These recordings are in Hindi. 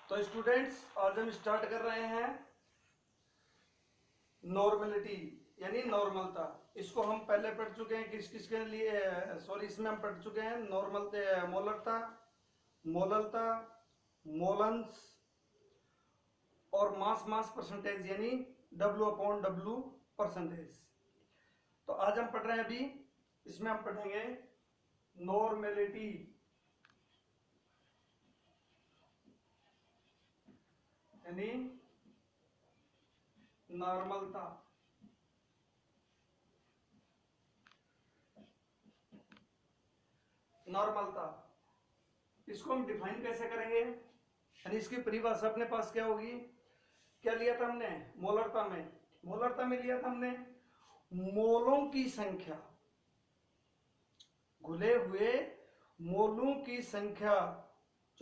तो स्टूडेंट्स आज हम स्टार्ट कर रहे हैं नॉर्मलिटी यानी नॉर्मलता। इसको हम पहले पढ़ चुके हैं किस किस के लिए इसमें हम पढ़ चुके हैं नॉर्मल मोलरता, मोललता, मोलन्स और मास परसेंटेज यानी W/W परसेंटेज। तो आज हम पढ़ रहे हैं अभी इसमें हम पढ़ेंगे नॉर्मलिटी यानी नॉर्मलता। नॉर्मलता इसको हम डिफाइन कैसे करेंगे यानी इसकी परिभाषा अपने पास क्या होगी। क्या लिया था हमने मोलरता में लिया था हमने मोलों की संख्या, घुले हुए मोलों की संख्या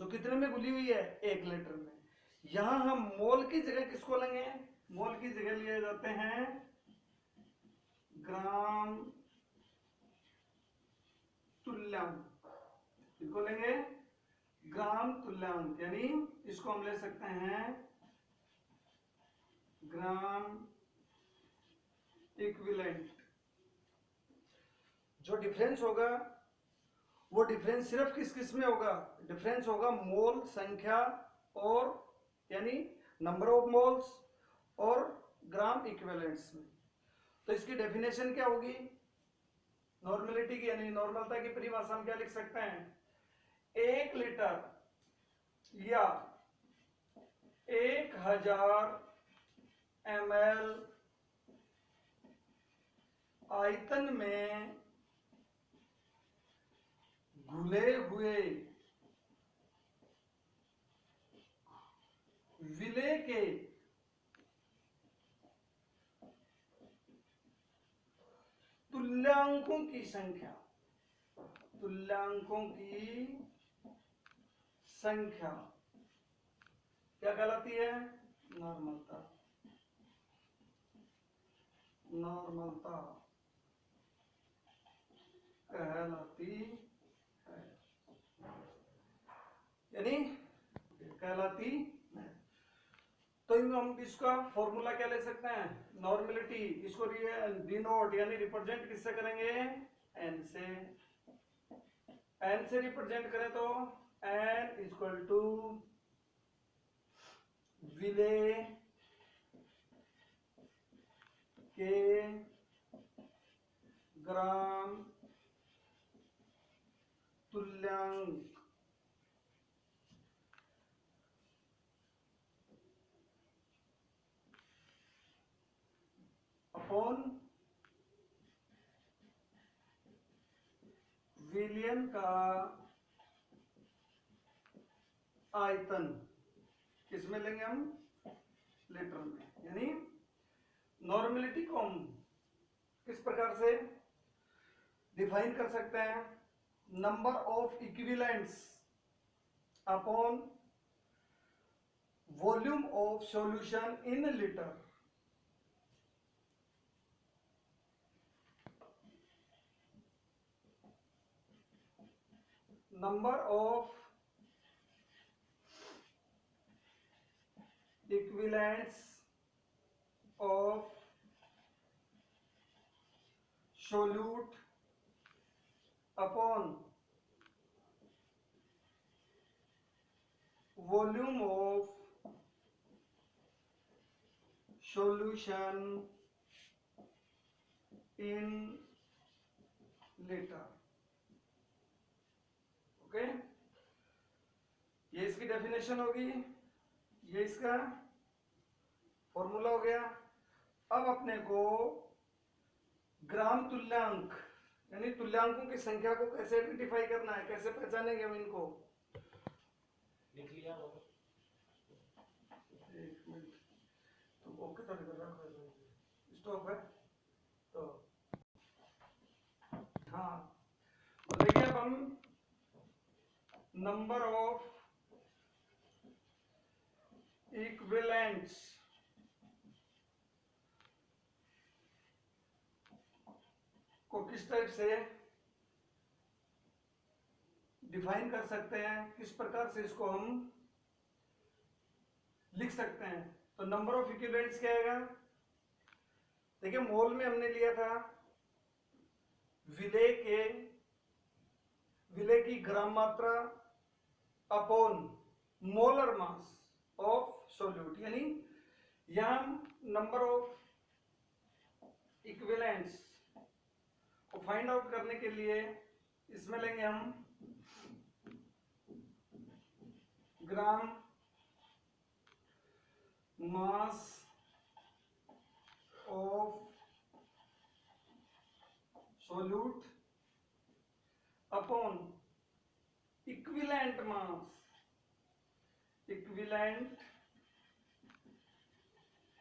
जो कितने में घुली हुई है 1 लीटर में। यहां हम मोल की जगह किसको लेंगे, मोल की जगह लिए जाते हैं ग्राम तुल्यांक। इसको लेंगे ग्राम तुल्यांक यानी इसको हम ले सकते हैं ग्राम इक्विवेलेंट। जो डिफरेंस होगा वो डिफरेंस सिर्फ किस किस में होगा, डिफरेंस होगा मोल संख्या और यानी नंबर ऑफ मोल्स और ग्राम इक्विवेलेंट्स में। तो इसकी डेफिनेशन क्या होगी नॉर्मलिटी की यानी नॉर्मलता की परिभाषा हम क्या लिख सकते हैं 1 लीटर या 1000 ml आयतन में घुले हुए विलेय के तुल्यांकों की संख्या, तुल्यांकों की संख्या क्या कहलाती है नॉर्मलता। नॉर्मलता कहलाती है यानी कहलाती है। तो हम इसका फॉर्मूला क्या ले सकते हैं नॉर्मलिटी, इसको डिनोट यानी रिप्रेजेंट किससे करेंगे n से। n से रिप्रेजेंट करें तो n इक्वल टू विलेय के ग्राम तुल्यांक अपॉन विलयन का आयतन। किसमें लेंगे हम लीटर में। यानी नॉर्मलिटी को हम किस प्रकार से डिफाइन कर सकते हैं number of equivalents upon volume of solution in litre. number of equivalents of solute upon volume of solution in liter। Okay ये इसकी डेफिनेशन होगी, ये इसका फॉर्मूला हो गया। अब अपने को ग्राम तुल्यांक यानी तुल्यांकों की संख्या को कैसे आइडेंटिफाई करना है, कैसे पहचानेंगे हम इनको। लिख लिया वो एक मिनट तो ओके तो स्टॉप है तो हाँ तो देखिए अब हम नंबर ऑफ इक्विवेलेंट्स को किस टाइप से डिफाइन कर सकते हैं, किस प्रकार से इसको हम लिख सकते हैं। तो नंबर ऑफ इक्विवेलेंट्स क्या आएगा? देखिए मोल में हमने लिया था विलेय की ग्राम मात्रा upon molar mass of solute, यानी यहां नंबर ऑफ इक्विवेलेंट्स को फाइंड आउट करने के लिए इसमें लेंगे हम gram mass of solute upon equivalent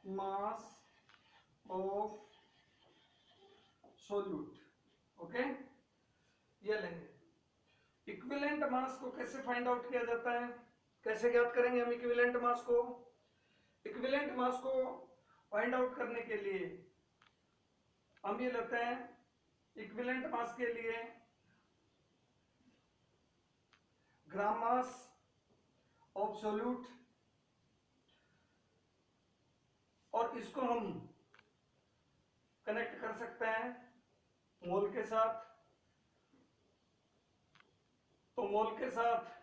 mass of solute. Okay, ये लेंगे। इक्विवेलेंट मास को कैसे फाइंड आउट किया जाता है, कैसे ज्ञात करेंगे हम इक्विवेलेंट मास को? इक्विवेलेंट मास को फाइंड आउट करने के लिए हम ये लेते हैं, इक्विवेलेंट मास के लिए ग्राम मास ऑफ सोल्यूट, और इसको हम कनेक्ट कर सकते हैं मोल के साथ। तो मोल के साथ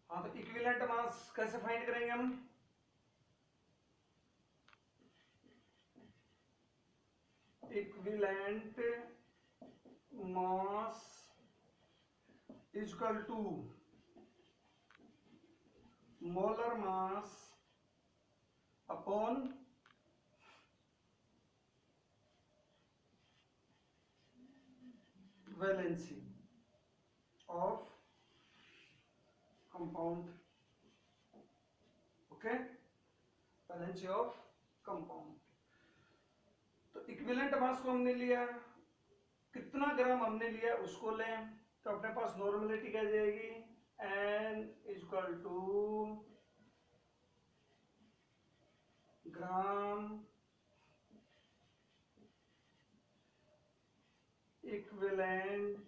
हाँ, तो इक्विवेलेंट मास कैसे फाइंड करेंगे हम? Equivalent mass equal to molar mass upon valency of compound. Okay, valency of compound. तो इक्विवेलेंट मास को हमने लिया, कितना ग्राम हमने लिया उसको लें, तो अपने पास नॉर्मलिटी क्या जाएगी? N equal to gram equivalent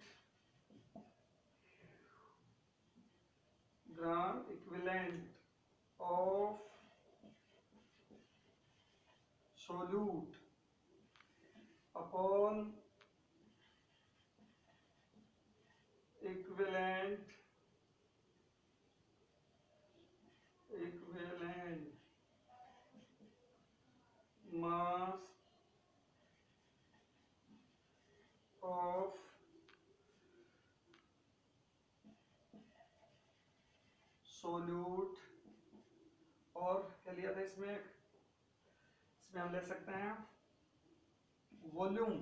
of solute upon equivalent mass of solute, और क्या लिया था इसमें हम ले सकते हैं volume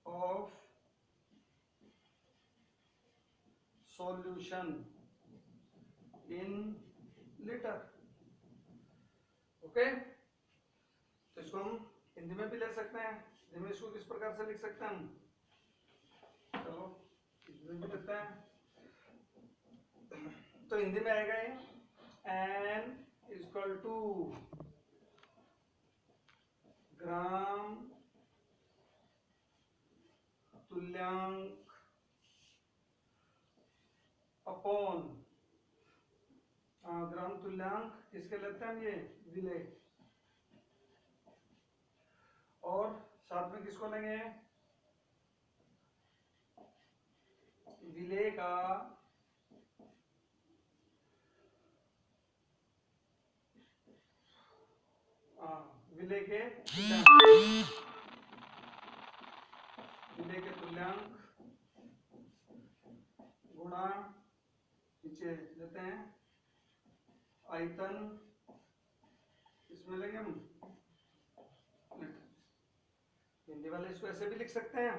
of solution in litre. Okay, तो इसको हम हिंदी में भी ले सकते हैं। हिंदी में इसको किस प्रकार से लिख सकते हैं हम? चलो इसमें भी लिखते हैं। तो हिंदी में आएगा ये N इक्वल टू ग्राम तुल्यांक अपॉन ग्राम तुल्यांक किसके लेते हैं हम? ये विलेय, और साथ में किसको लेंगे? विलेय का विलेय के तुल्यांक गुणा नीचे लेते हैं आयतन, इसमें लेंगे हम लीटर। हिंदी वाले इसको ऐसे भी लिख सकते हैं।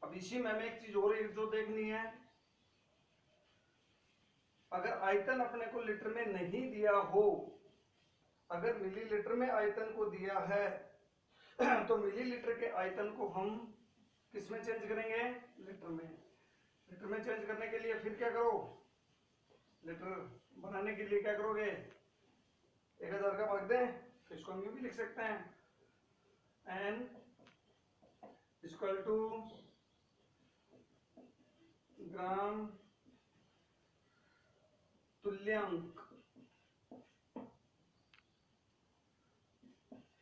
अब इसी में हमें एक चीज और जो देखनी है, अगर आयतन अपने को लीटर में नहीं दिया हो, अगर मिलीलीटर में आयतन को दिया है तो मिलीलीटर के आयतन को हम किस में चेंज करेंगे? लीटर में। लीटर में चेंज करने के लिए फिर क्या करो? लीटर बनाने के लिए क्या करोगे? 1000 का भाग दें, तो इसको हम यूं भी लिख सकते हैं N इक्वल टू ग्राम तुल्यांक,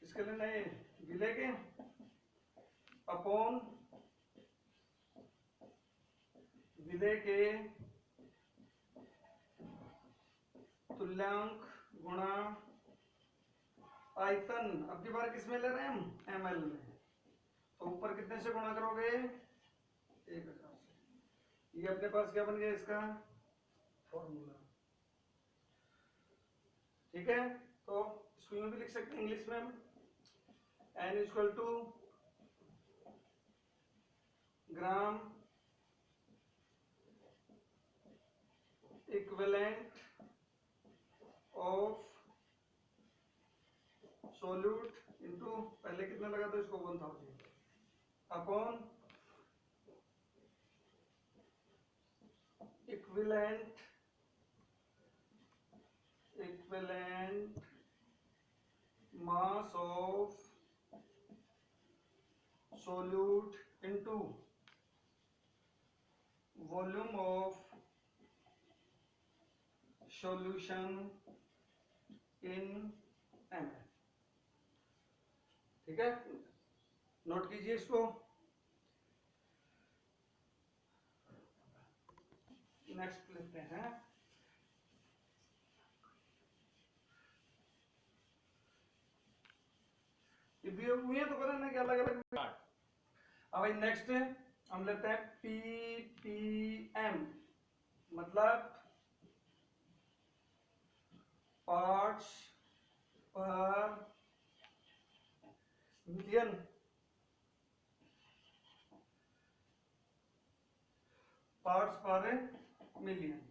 इसके लिए नहीं, विलेय के अपॉन विलेय के तुल्यांक गुणा आयतन। अब की बार किस में ले रहे हैं हम, ml में, तो ऊपर कितने से गुणा करोगे, 1000 से। ये अपने पास क्या बन गया इसका फॉर्मूला, ठीक है। तो इसको यूं भी लिख सकते हैं इंग्लिश में हम, n equal to gram equivalent of solute into, पहले कितना लगा था इसको 1000 upon equivalent mass of solute into volume of solution in ml, ठीक है। नोट कीजिए इसको। नेक्स्ट लेते हैं, ये भी हुई है तो करें ना कि अलग अलग। अब भाई नेक्स्ट हम लेते हैं ppm, मतलब पार्ट्स पर मिलियन। पार्ट्स पर मिलियन,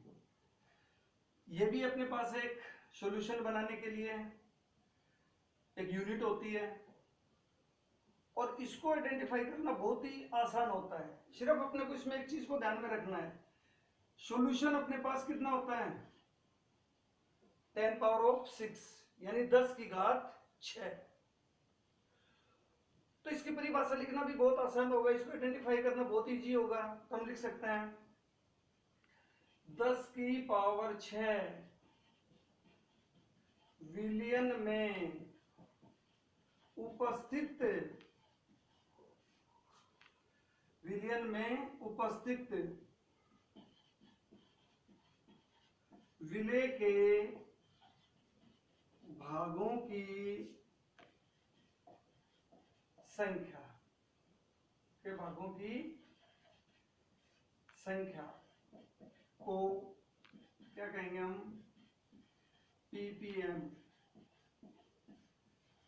ये भी अपने पास एक सॉल्यूशन बनाने के लिए एक यूनिट होती है, और इसको आइडेंटिफाई करना बहुत ही आसान होता है। सिर्फ अपने को इसमें एक चीज को ध्यान में रखना है, सॉल्यूशन अपने पास कितना होता है, 10⁻⁶, यानी 10 की घात 6। तो इसकी परिभाषा लिखना भी बहुत आसान होगा, इसको आइडेंटिफाई करना बहुत इजी होगा। तो हम लिख सकते हैं 10 की पावर 6 विलियन में उपस्थित विलेय के भागों की संख्या को क्या कहेंगे हम, ppm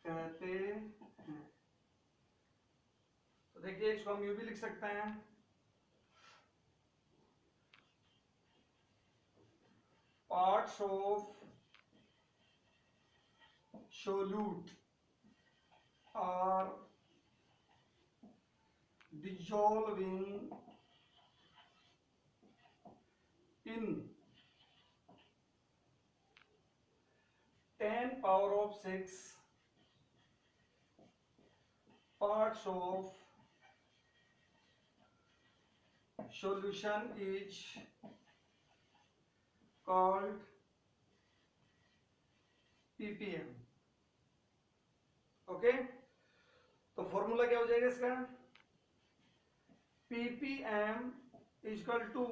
कहते हैं। तो देखिए इसको हम यूं भी लिख सकते हैं, parts of solute are dissolving in 10⁻⁶ parts of solution is called ppm। Okay, तो फॉर्मूला क्या हो जाएगा इसका, ppm equal two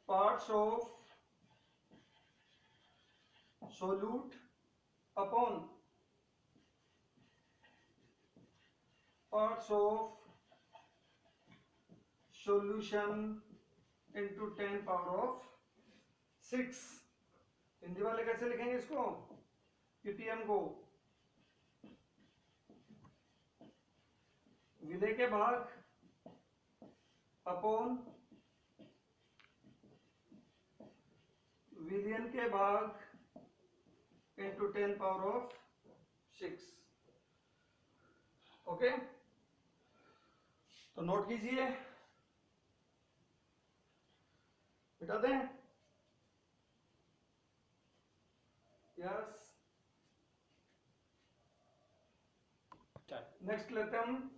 parts of solute upon parts of solution into 10⁻⁶। Hindi वाले कैसे लिखेंगे इसको, ppm को विलेय के भाग अपॉन विलियन के भाग इंटू 10⁻⁶। ओके, तो नोट कीजिए, मिटा दें, यस। नेक्स्ट लेते हैं हम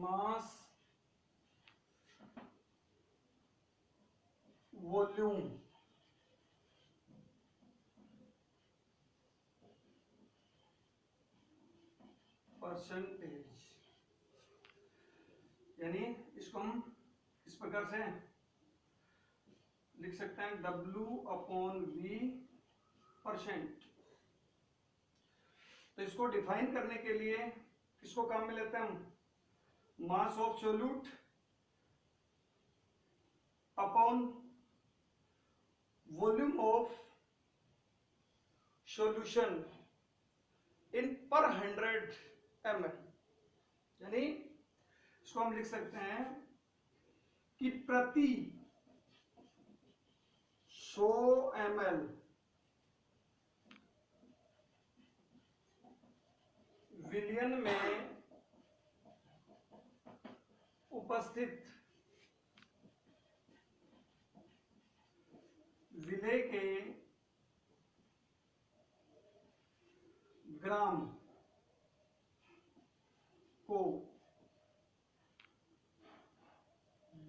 मास वॉल्यूम परसेंटेज, यानी इसको हम इस प्रकार से लिख सकते हैं W/V %। तो इसको डिफाइन करने के लिए किसको काम में लेते हैं हम, मास of solute upon volume of solution इन पर 100 ml, यानी इसको हम लिख सकते हैं कि प्रति 100 ml विलयन में उपस्थित विलेय के ग्राम को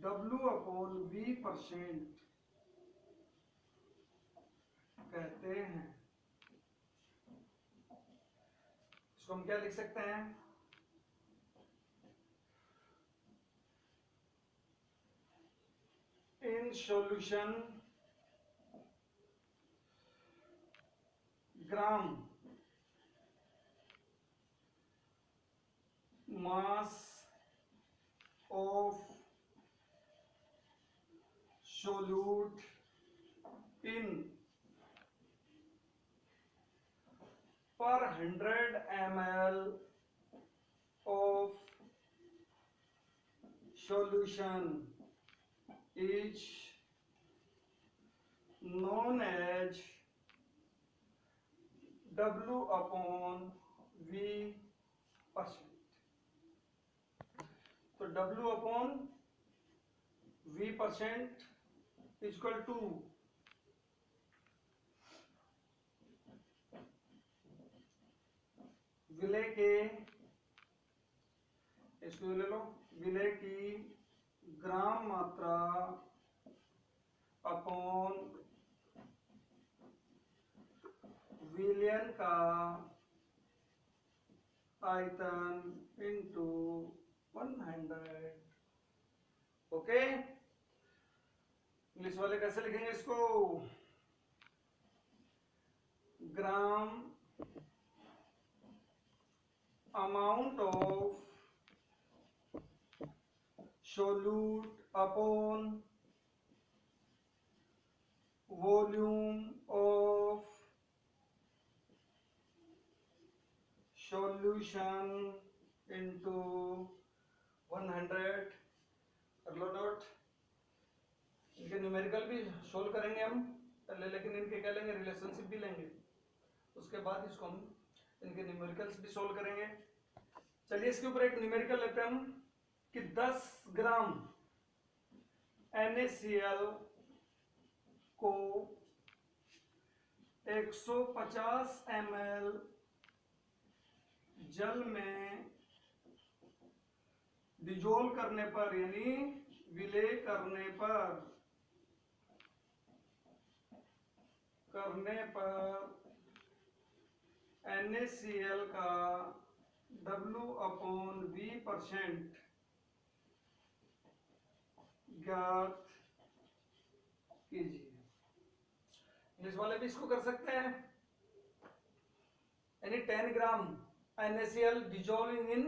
W/V % कहते हैं। इसको हम क्या लिख सकते हैं, in solution gram mass of solute in per 100 ml of solution is known as W/V %। तो W/V % इक्वल टू विलेय के, इसको ले लो, विलेय की ग्राम मात्रा अपॉन विलयन का आयतन इंटू 100। ओके, इंग्लिश वाले कैसे लिखेंगे इसको, gram amount of solute upon volume of solution into 100। कर लो नोट। इनके न्यूमेरिकल भी सोल्व करेंगे हम पहले, लेकिन इनके क्या लेंगे, रिलेशनशिप भी लेंगे, उसके बाद इसको हम इनके न्यूमेरिकल्स भी सोल्व करेंगे। चलिए इसके ऊपर एक न्यूमेरिकल लेते हैं हम कि 10 ग्राम NaCl को 150 ml जल में डिजोल्व करने पर, यानी विलेय करने पर NaCl का W/V % ज्ञात कीजिए। इंग्लिश वाले भी इसको कर सकते हैं, यानी 10 ग्राम NaCl dissolving in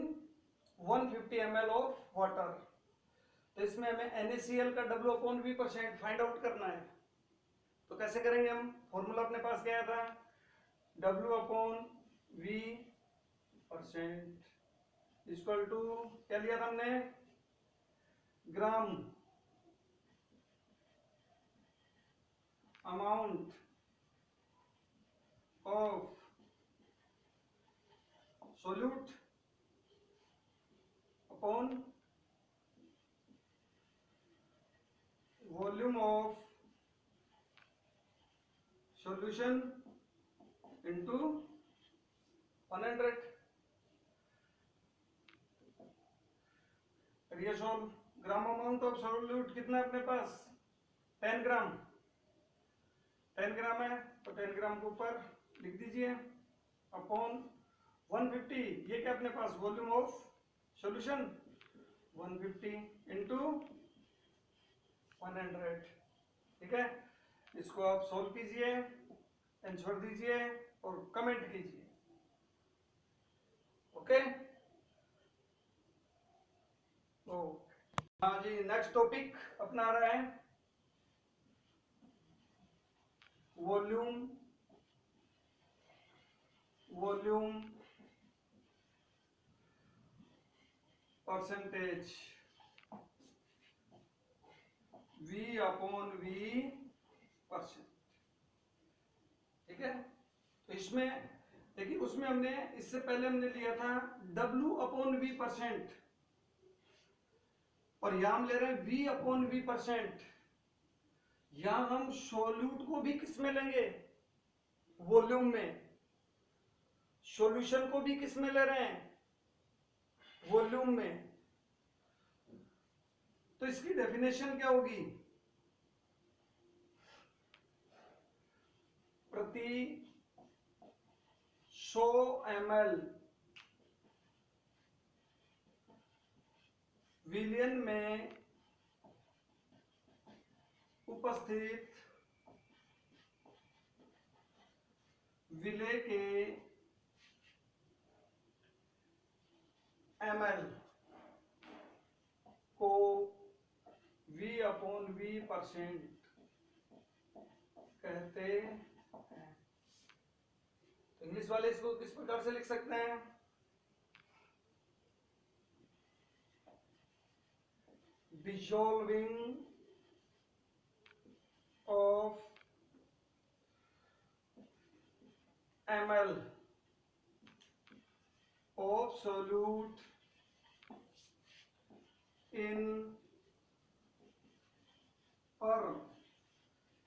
150 ml of water. तो इसमें हमें NaCl का W/V % फाइंड आउट करना है। तो कैसे करेंगे हम, फॉर्मूला अपने पास क्या था, W/V % इक्वल टू क्या लिया था हमने, gram amount of solute upon volume of solution into 100। करिए solve. Gram amount of solute कितना है अपने पास? 10 ग्राम। 10 ग्राम है तो 10 ग्राम के ऊपर लिख दीजिए अपॉन 150। ये क्या अपने पास वॉल्यूम ऑफ सॉल्यूशन, 150 इंटू 100। ठीक है, इसको आप सोल्व कीजिए, आंसर दीजिए और कमेंट कीजिए। ओके तो हाँ जी, नेक्स्ट टॉपिक अपना रहा है volume percentage, V upon V percent. ठीक है, तो इसमें देखिए, उसमें हमने इससे पहले हमने लिया था W अपॉन V परसेंट, और यहां हम ले रहे हैं V अपॉन V परसेंट। यहां हम सोल्यूट को भी किस में लेंगे? वॉल्यूम में। सॉल्यूशन को भी किस में ले रहे हैं? वॉल्यूम में। तो इसकी डेफिनेशन क्या होगी? प्रति 100 ml विलियन में उपस्थित विलेय के ml को V अपॉन V परसेंट कहते हैं। तो इंग्लिश वाले इसको किस प्रकार से लिख सकते हैं? Dissolving of ml of solute in per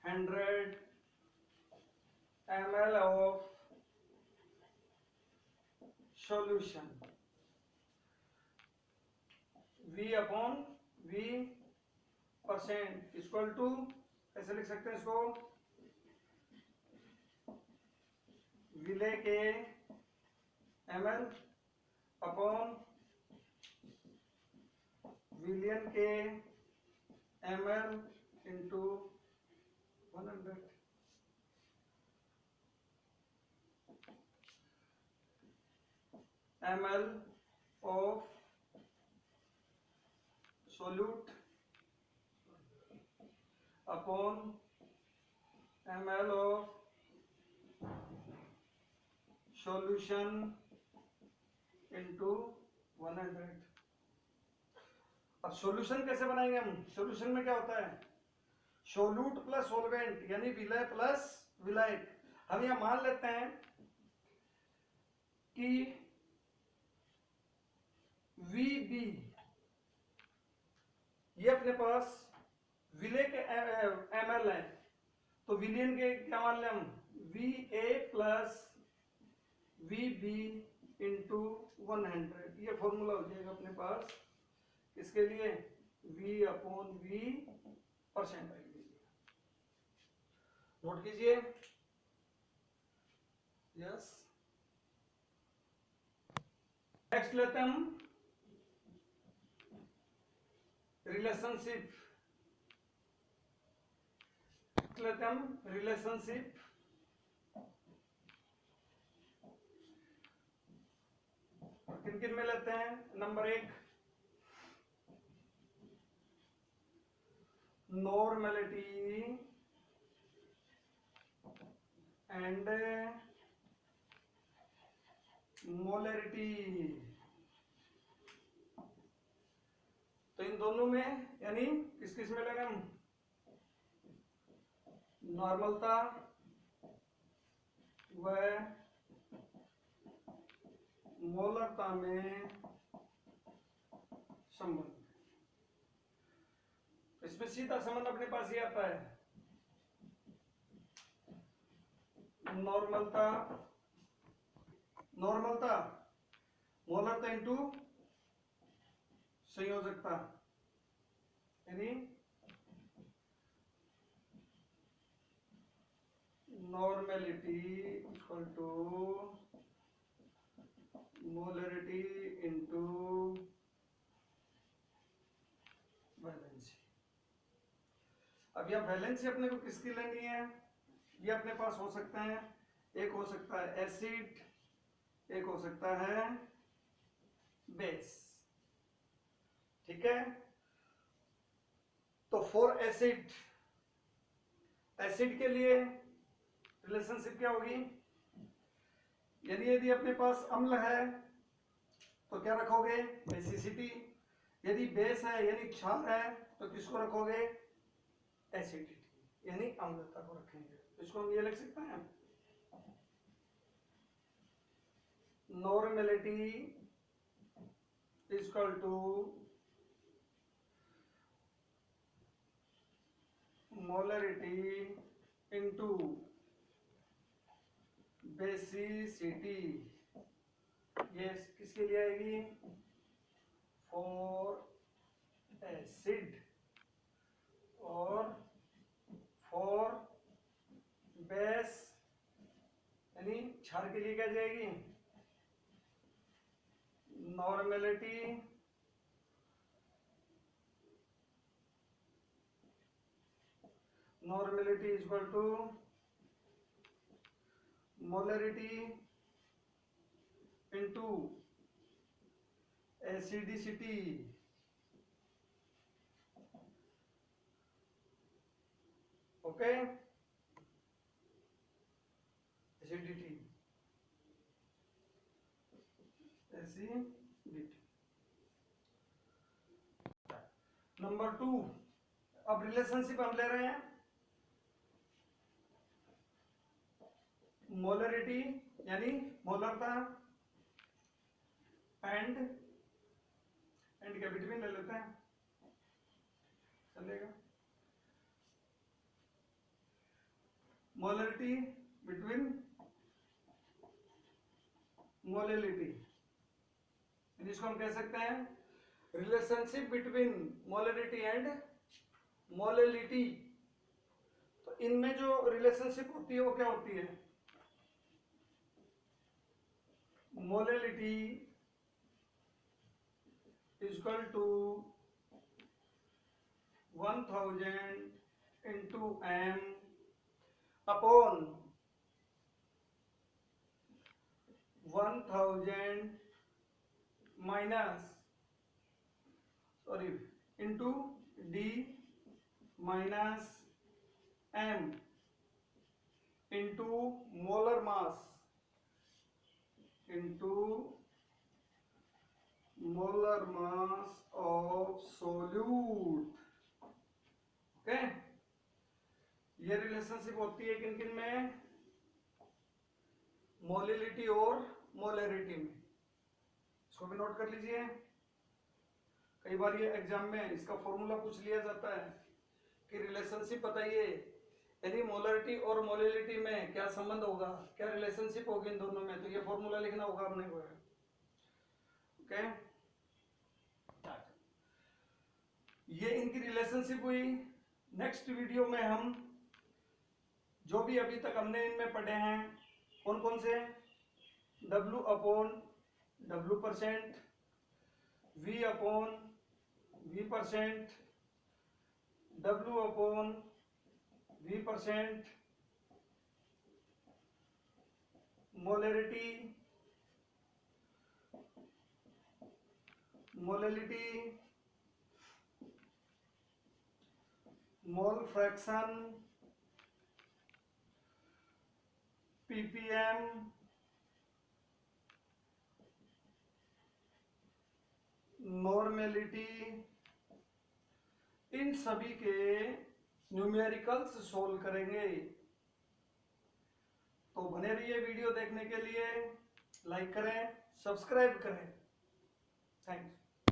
100 ml of solution, V upon V percent equal to, कैसे लिख सकते हैं इसको? विलेय के ml अपॉन विलियन के ml into 100। ml of solute upon ml of solution into 100। अब सॉल्यूशन कैसे बनाएंगे हम? सॉल्यूशन में क्या होता है? सोल्यूट प्लस सोलवेंट, यानी विलय प्लस विलायक। हम यह मान लेते हैं कि VB ये अपने पास विलेय के ml है, तो विलियन के क्या मान लें हम? VA plus VB into 100। ये फॉर्मूला हो जाएगा अपने पास इसके लिए, V upon V percent. Note कीजिए। यस, नेक्स्ट लेते हैं हम रिलेशनशिप। लेते हैं हम रिलेशनशिप किन किन में लेते हैं? Number 1 normality and molarity. तो इन दोनों में, यानी किस किस में लेंगे हम? नॉर्मलता व मोलरता में संबंध। इसमें सीधा संबंध अपने पास ये आता है, नॉर्मलता मोलरता इंटू संयोजकता यानी normality equal to molarity into valency. अब यह वैलेंसी अपने को किसकी लेनी है? ये अपने पास हो सकता है, एक हो सकता है एसिड, एक हो सकता है बेस। ठीक है, तो फॉर एसिड, एसिड के लिए रिलेशनशिप क्या होगी? यानी यदि अपने पास अम्ल है तो क्या रखोगे? बेसिसिटी। यदि बेस है यानी क्षार है तो किसको रखोगे? एसिडिटी यानी अम्लता को रखेंगे। इसको हम ये लिख सकते हैं, normality equal to molarity into basicity. ये किसके लिए आएगी? फॉर एसिड और फॉर बेस यानी क्षार के लिए क्या जाएगी? Normality equal to molarity into acidicity. Okay, acidity, acidity. Number 2, अब रिलेशनशिप हम ले रहे हैं मोलरिटी यानी मोलरता एंड के बिटवीन ले लेते हैं, चलेगा। मोलरिटी बिटवीन मोलैलिटी, इसको हम कह सकते हैं relationship between molarity and molality. तो इनमें जो रिलेशनशिप होती है वो क्या होती है? Molality equal to 1000 into m upon 1000 into d minus m into molar mass of solute. Okay, ये रिलेशनशिप होती है किन किन में? मोलैलिटी और मोलैरिटी में। इसको भी नोट कर लीजिए, कई बार ये एग्जाम में इसका फॉर्मूला पूछ लिया जाता है कि रिलेशनशिप बताइए, यदि मोलरिटी और मोलैलिटी में क्या संबंध होगा, क्या रिलेशनशिप होगी इन दोनों में, तो ये फॉर्मूला लिखना होगा अपने को। ओके, ये इनकी रिलेशनशिप हुई। नेक्स्ट वीडियो में हम जो भी अभी तक हमने इनमें पढ़े हैं, कौन कौन से? W upon W%, V upon V%, W upon V%, molality, mole fraction, ppm, normality, इन सभी के न्यूमेरिकल्स सोल्व करेंगे। तो बने रहिए वीडियो देखने के लिए, लाइक करें, सब्सक्राइब करें। थैंक्स।